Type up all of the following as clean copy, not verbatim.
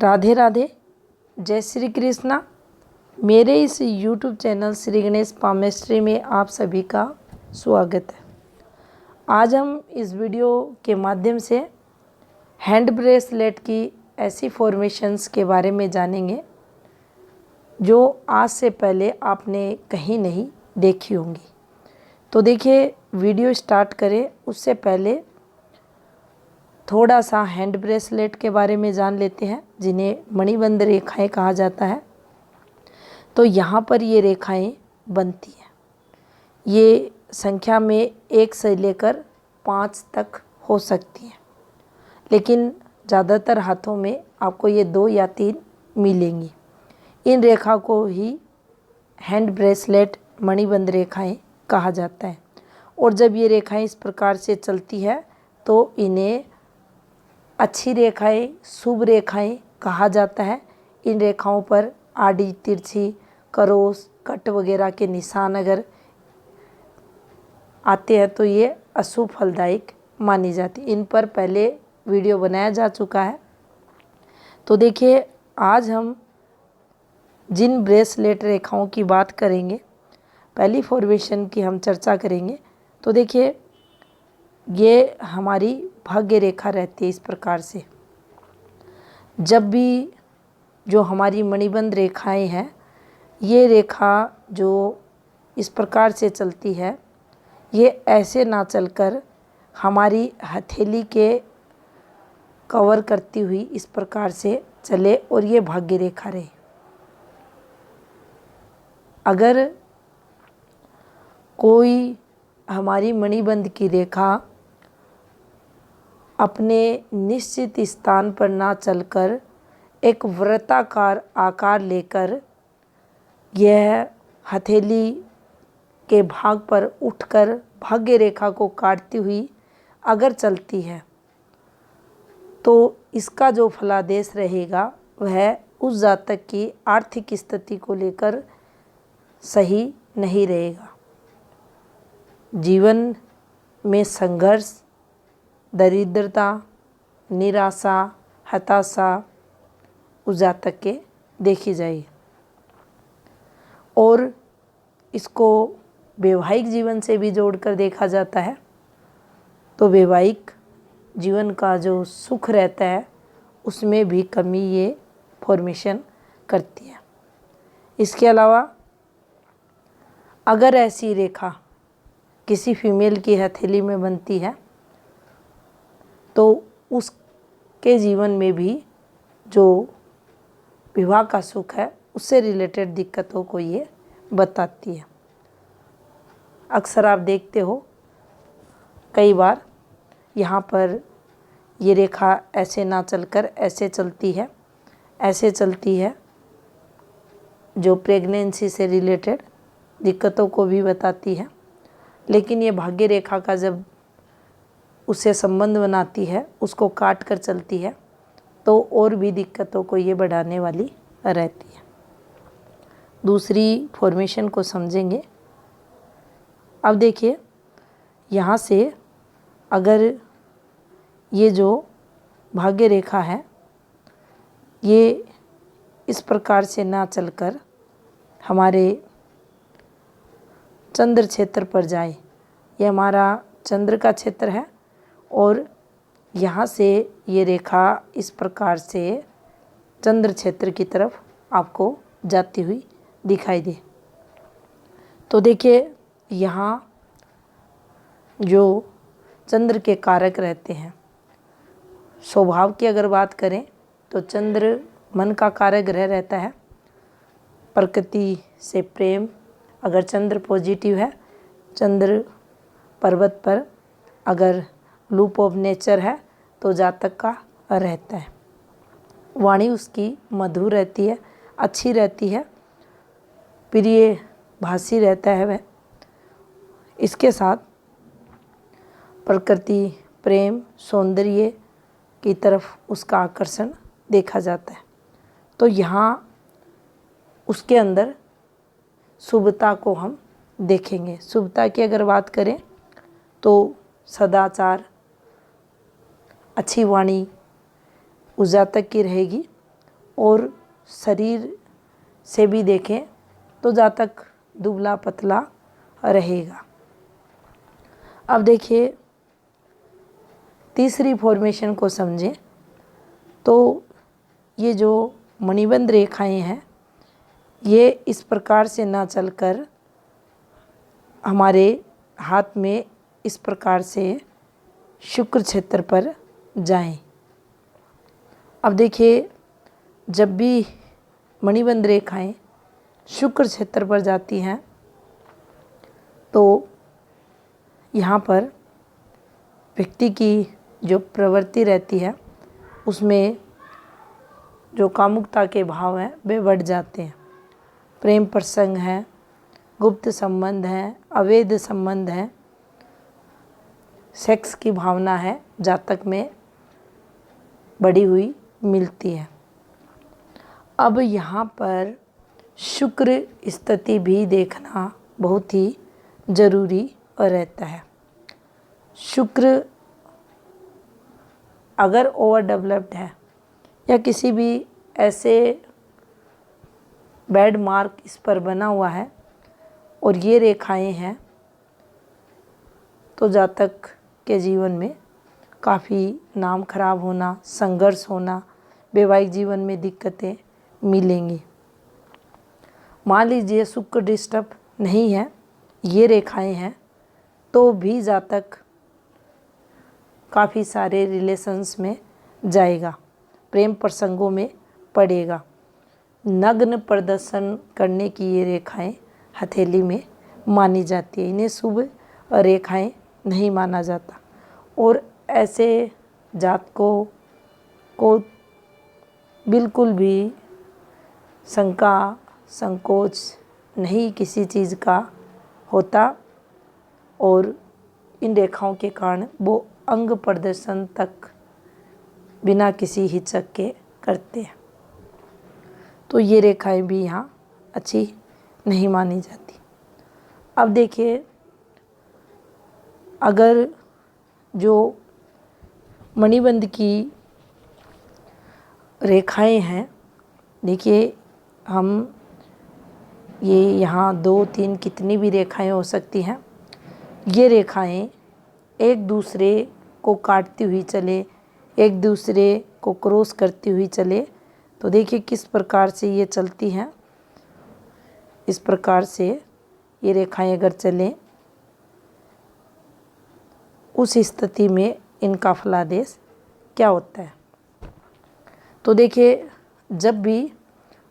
राधे राधे, जय श्री कृष्णा। मेरे इस YouTube channel Shri Ganesh palmistry में आप सभी का स्वागत है। आज हम इस वीडियो के माध्यम से हैंड ब्रेसलेट की ऐसी फॉर्मेशंस के बारे में जानेंगे जो आज से पहले आपने कहीं नहीं देखी होंगी। तो देखिए, वीडियो स्टार्ट करें उससे पहले थोड़ा सा हैंड ब्रेसलेट के बारे में जान लेते हैं, जिन्हें मणिबंध रेखाएं कहा जाता है। तो यहाँ पर ये रेखाएं बनती हैं। ये संख्या में 1 से लेकर 5 तक हो सकती हैं, लेकिन ज़्यादातर हाथों में आपको ये 2 या 3 मिलेंगी। इन रेखा को ही हैंड ब्रेसलेट मणिबंध रेखाएं कहा जाता है। और जब ये रेखाएं इस प्रकार से चलती है तो इन्हें अच्छी रेखाएं, शुभ रेखाएं कहा जाता है। इन रेखाओं पर आड़ी, तिरछी, करोस, कट वगैरह के निशान अगर आते हैं तो ये अशुभ फलदायक मानी जाती है। इन पर पहले वीडियो बनाया जा चुका है। तो देखिए, आज हम जिन ब्रेसलेट रेखाओं की बात करेंगे, पहली फॉर्मेशन की हम चर्चा करेंगे। तो देखिए, ये हमारी भाग्य रेखा रहती है। इस प्रकार से जब भी जो हमारी मणिबंध रेखाएं हैं, ये रेखा जो इस प्रकार से चलती है, ये ऐसे ना चलकर हमारी हथेली के कवर करती हुई इस प्रकार से चले और ये भाग्य रेखा रहे। अगर कोई हमारी मणिबंध की रेखा अपने निश्चित स्थान पर ना चलकर एक वृत्ताकार आकार लेकर यह हथेली के भाग पर उठकर भाग्य रेखा को काटती हुई अगर चलती है, तो इसका जो फलादेश रहेगा वह उस जातक की आर्थिक स्थिति को लेकर सही नहीं रहेगा। जीवन में संघर्ष, दरिद्रता, निराशा, हताशा उस जातक के देखी जाए। और इसको वैवाहिक जीवन से भी जोड़कर देखा जाता है। तो वैवाहिक जीवन का जो सुख रहता है उसमें भी कमी ये फॉर्मेशन करती है। इसके अलावा अगर ऐसी रेखा किसी फीमेल की हथेली में बनती है तो उसके जीवन में भी जो विवाह का सुख है उससे रिलेटेड दिक्कतों को ये बताती है। अक्सर आप देखते हो कई बार यहाँ पर ये रेखा ऐसे ना चलकर ऐसे चलती है, ऐसे चलती है, जो प्रेगनेंसी से रिलेटेड दिक्कतों को भी बताती है। लेकिन ये भाग्य रेखा का जब उससे संबंध बनाती है, उसको काट कर चलती है, तो और भी दिक्कतों को ये बढ़ाने वाली रहती है। दूसरी फॉर्मेशन को समझेंगे। अब देखिए, यहाँ से अगर ये जो भाग्य रेखा है ये इस प्रकार से ना चलकर हमारे चंद्र क्षेत्र पर जाए, ये हमारा चंद्र का क्षेत्र है, और यहाँ से ये रेखा इस प्रकार से चंद्र क्षेत्र की तरफ आपको जाती हुई दिखाई दे। तो देखिए, यहाँ जो चंद्र के कारक रहते हैं, स्वभाव की अगर बात करें तो चंद्र मन का कारक ग्रह रहता है। प्रकृति से प्रेम, अगर चंद्र पॉजिटिव है, चंद्र पर्वत पर अगर लूप ऑफ नेचर है तो जातक का रहता है। वाणी उसकी मधुर रहती है, अच्छी रहती है, प्रिय भाषी रहता है वह। इसके साथ प्रकृति, प्रेम, सौंदर्य की तरफ उसका आकर्षण देखा जाता है। तो यहाँ उसके अंदर शुभता को हम देखेंगे। शुभता की अगर बात करें तो सदाचार, अच्छी वाणी उस जातक की रहेगी। और शरीर से भी देखें तो जातक दुबला पतला रहेगा। अब देखिए तीसरी फॉर्मेशन को समझें तो ये जो मणिबंध रेखाएं हैं ये इस प्रकार से ना चलकर हमारे हाथ में इस प्रकार से शुक्र क्षेत्र पर जाएं। अब देखिए जब भी मणिबंध रेखाएं शुक्र क्षेत्र पर जाती हैं तो यहाँ पर व्यक्ति की जो प्रवृत्ति रहती है उसमें जो कामुकता के भाव हैं वे बढ़ जाते हैं। प्रेम प्रसंग है, गुप्त संबंध है, अवैध संबंध है, सेक्स की भावना है जातक में बढ़ी हुई मिलती है। अब यहाँ पर शुक्र स्थिति भी देखना बहुत ही जरूरी रहता है। शुक्र अगर ओवर डेवलप्ड है या किसी भी ऐसे बैड मार्क इस पर बना हुआ है और ये रेखाएं हैं तो जातक के जीवन में काफ़ी नाम खराब होना, संघर्ष होना, वैवाहिक जीवन में दिक्कतें मिलेंगी। मान लीजिए शुक्र डिस्टर्ब नहीं है, ये रेखाएं हैं तो भी जातक काफ़ी सारे रिलेशंस में जाएगा, प्रेम प्रसंगों में पड़ेगा। नग्न प्रदर्शन करने की ये रेखाएं हथेली में मानी जाती है, इन्हें शुभ रेखाएं नहीं माना जाता। और ऐसे जातकों को बिल्कुल भी शंका संकोच नहीं किसी चीज़ का होता और इन रेखाओं के कारण वो अंग प्रदर्शन तक बिना किसी हिचक के करते हैं। तो ये रेखाएं भी यहाँ अच्छी नहीं मानी जाती। अब देखिए अगर जो मणिबंध की रेखाएं हैं, देखिए हम ये यहाँ 2-3 कितनी भी रेखाएं हो सकती हैं, ये रेखाएं एक दूसरे को काटती हुई चले, एक दूसरे को क्रॉस करती हुई चले तो देखिए किस प्रकार से ये चलती हैं। इस प्रकार से ये रेखाएं अगर चलें उस स्थिति में इनका फलादेश क्या होता है। तो देखिए जब भी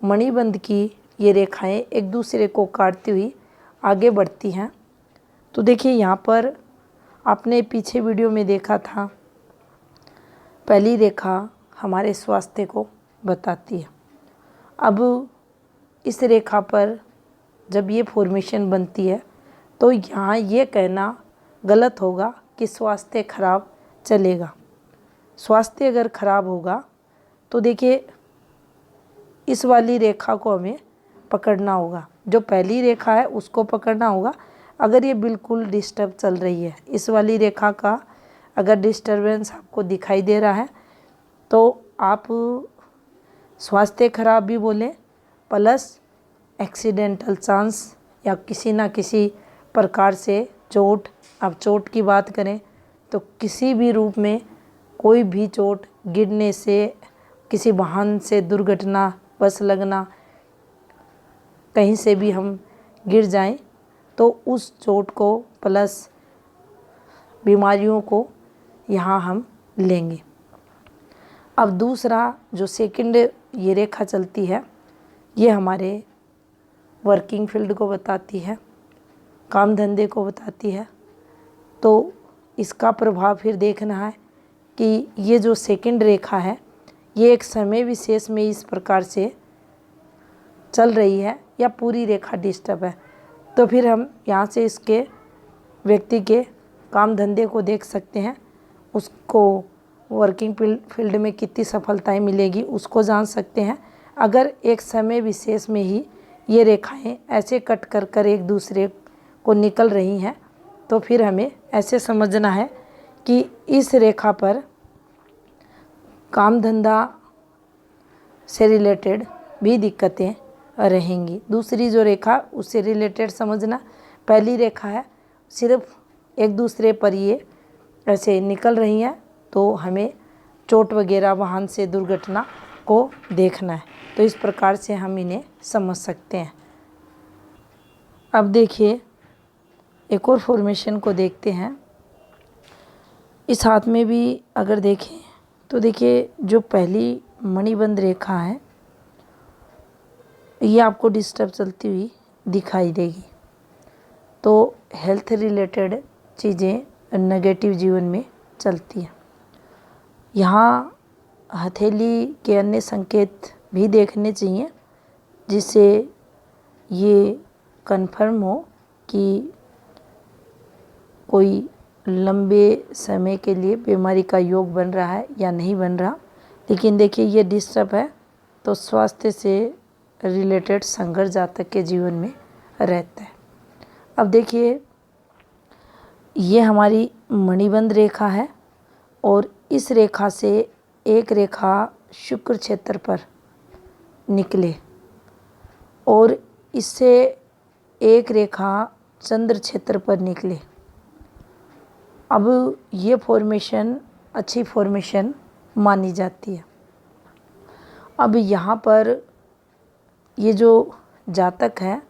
मणिबंध की ये रेखाएं एक दूसरे को काटती हुई आगे बढ़ती हैं तो देखिए यहाँ पर आपने पीछे वीडियो में देखा था, पहली रेखा हमारे स्वास्थ्य को बताती है। अब इस रेखा पर जब ये फॉर्मेशन बनती है तो यहाँ ये कहना गलत होगा कि स्वास्थ्य खराब चलेगा। स्वास्थ्य अगर खराब होगा तो देखिए इस वाली रेखा को हमें पकड़ना होगा, जो पहली रेखा है उसको पकड़ना होगा। अगर ये बिल्कुल डिस्टर्ब चल रही है, इस वाली रेखा का अगर डिस्टर्बेंस आपको दिखाई दे रहा है तो आप स्वास्थ्य खराब भी बोलें प्लस एक्सीडेंटल चांस या किसी ना किसी प्रकार से चोट। अब चोट की बात करें तो किसी भी रूप में कोई भी चोट, गिरने से, किसी वाहन से दुर्घटना, बस लगना, कहीं से भी हम गिर जाएं तो उस चोट को प्लस बीमारियों को यहाँ हम लेंगे। अब दूसरा जो सेकंड ये रेखा चलती है ये हमारे वर्किंग फील्ड को बताती है, काम धंधे को बताती है। तो इसका प्रभाव फिर देखना है कि ये जो सेकंड रेखा है ये एक समय विशेष में इस प्रकार से चल रही है या पूरी रेखा डिस्टर्ब है। तो फिर हम यहाँ से इसके व्यक्ति के काम धंधे को देख सकते हैं, उसको वर्किंग फील्ड में कितनी सफलताएं मिलेगी उसको जान सकते हैं। अगर एक समय विशेष में ही ये रेखाएं ऐसे कट कर कर एक दूसरे को निकल रही हैं तो फिर हमें ऐसे समझना है कि इस रेखा पर काम धंधा से रिलेटेड भी दिक्कतें रहेंगी। दूसरी जो रेखा उससे रिलेटेड समझना, पहली रेखा है सिर्फ एक दूसरे पर ये ऐसे निकल रही हैं तो हमें चोट वगैरह वाहन से दुर्घटना को देखना है, तो इस प्रकार से हम इन्हें समझ सकते हैं। अब देखिए एक और फॉर्मेशन को देखते हैं। इस हाथ में भी अगर देखें तो देखिए जो पहली मणिबंध रेखा है ये आपको डिस्टर्ब चलती हुई दिखाई देगी, तो हेल्थ रिलेटेड चीज़ें नेगेटिव जीवन में चलती हैं। यहाँ हथेली के अन्य संकेत भी देखने चाहिए जिससे ये कन्फर्म हो कि कोई लंबे समय के लिए बीमारी का योग बन रहा है या नहीं बन रहा। लेकिन देखिए ये डिस्टर्ब है तो स्वास्थ्य से रिलेटेड संघर्ष जातक के जीवन में रहता है। अब देखिए ये हमारी मणिबंध रेखा है और इस रेखा से एक रेखा शुक्र क्षेत्र पर निकले और इससे एक रेखा चंद्र क्षेत्र पर निकले। अब ये फॉर्मेशन अच्छी फॉर्मेशन मानी जाती है। अब यहाँ पर ये जो जातक है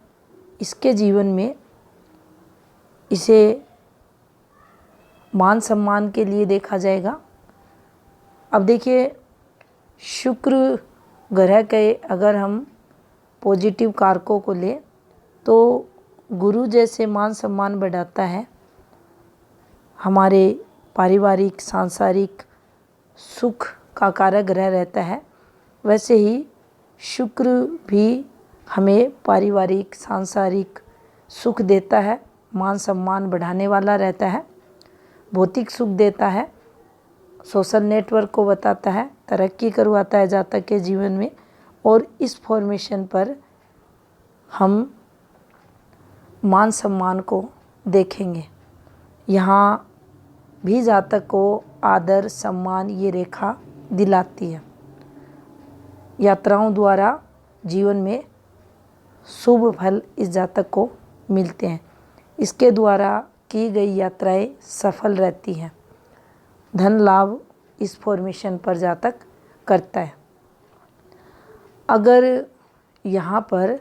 इसके जीवन में इसे मान सम्मान के लिए देखा जाएगा। अब देखिए शुक्र ग्रह के अगर हम पॉजिटिव कारकों को ले तो गुरु जैसे मान सम्मान बढ़ाता है, हमारे पारिवारिक सांसारिक सुख का कारक ग्रह रहता है, वैसे ही शुक्र भी हमें पारिवारिक सांसारिक सुख देता है, मान सम्मान बढ़ाने वाला रहता है, भौतिक सुख देता है, सोशल नेटवर्क को बताता है, तरक्की करवाता है जातक के जीवन में। और इस फॉर्मेशन पर हम मान सम्मान को देखेंगे। यहाँ भी जातक को आदर सम्मान ये रेखा दिलाती है। यात्राओं द्वारा जीवन में शुभ फल इस जातक को मिलते हैं, इसके द्वारा की गई यात्राएं सफल रहती हैं। धन लाभ इस फॉर्मेशन पर जातक करता है। अगर यहाँ पर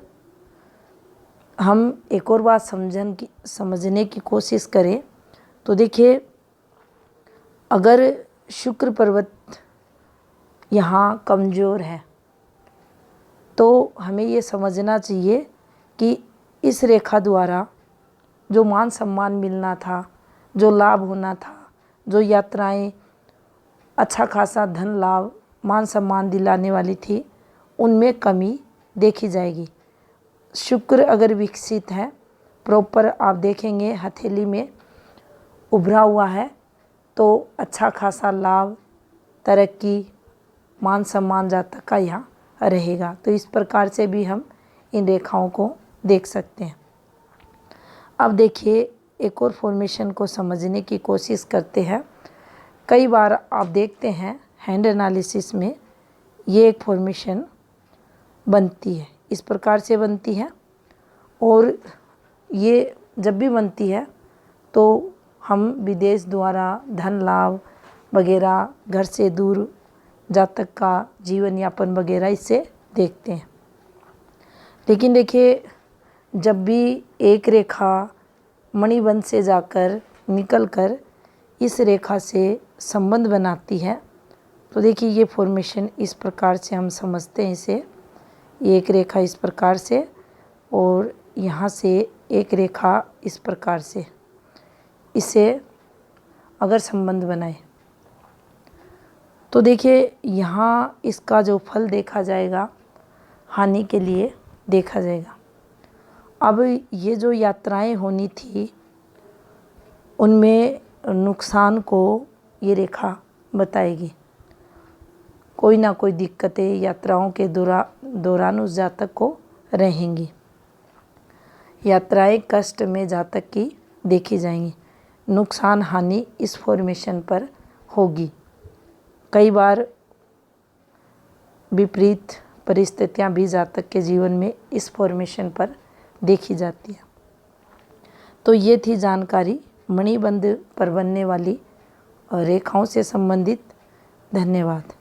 हम एक और बात समझने की कोशिश करें तो देखिए अगर शुक्र पर्वत यहाँ कमज़ोर है तो हमें ये समझना चाहिए कि इस रेखा द्वारा जो मान सम्मान मिलना था, जो लाभ होना था, जो यात्राएं अच्छा खासा धन लाभ मान सम्मान दिलाने वाली थी, उनमें कमी देखी जाएगी। शुक्र अगर विकसित है, प्रॉपर आप देखेंगे हथेली में उभरा हुआ है, तो अच्छा खासा लाभ तरक्की मान सम्मान जातक का यहाँ रहेगा। तो इस प्रकार से भी हम इन रेखाओं को देख सकते हैं। अब देखिए एक और फॉर्मेशन को समझने की कोशिश करते हैं। कई बार आप देखते हैं हैंड एनालिसिस में ये एक फॉर्मेशन बनती है, इस प्रकार से बनती है, और ये जब भी बनती है तो हम विदेश द्वारा धन लाभ वगैरह, घर से दूर जातक का जीवन यापन वगैरह इससे देखते हैं। लेकिन देखिए जब भी एक रेखा मणिबंध से जाकर निकलकर इस रेखा से संबंध बनाती है तो देखिए ये फॉर्मेशन इस प्रकार से हम समझते हैं इसे। एक रेखा इस प्रकार से और यहाँ से एक रेखा इस प्रकार से, इसे अगर संबंध बनाए तो देखिए यहाँ इसका जो फल देखा जाएगा हानि के लिए देखा जाएगा। अब ये जो यात्राएं होनी थी उनमें नुकसान को ये रेखा बताएगी। कोई ना कोई दिक्कतें यात्राओं के दौरान उस जातक को रहेंगी। यात्राएं कष्ट में जातक की देखी जाएंगी। नुकसान हानि इस फॉर्मेशन पर होगी। कई बार विपरीत परिस्थितियां भी जातक के जीवन में इस फॉर्मेशन पर देखी जाती है। तो ये थी जानकारी मणिबंध पर बनने वाली रेखाओं से संबंधित। धन्यवाद।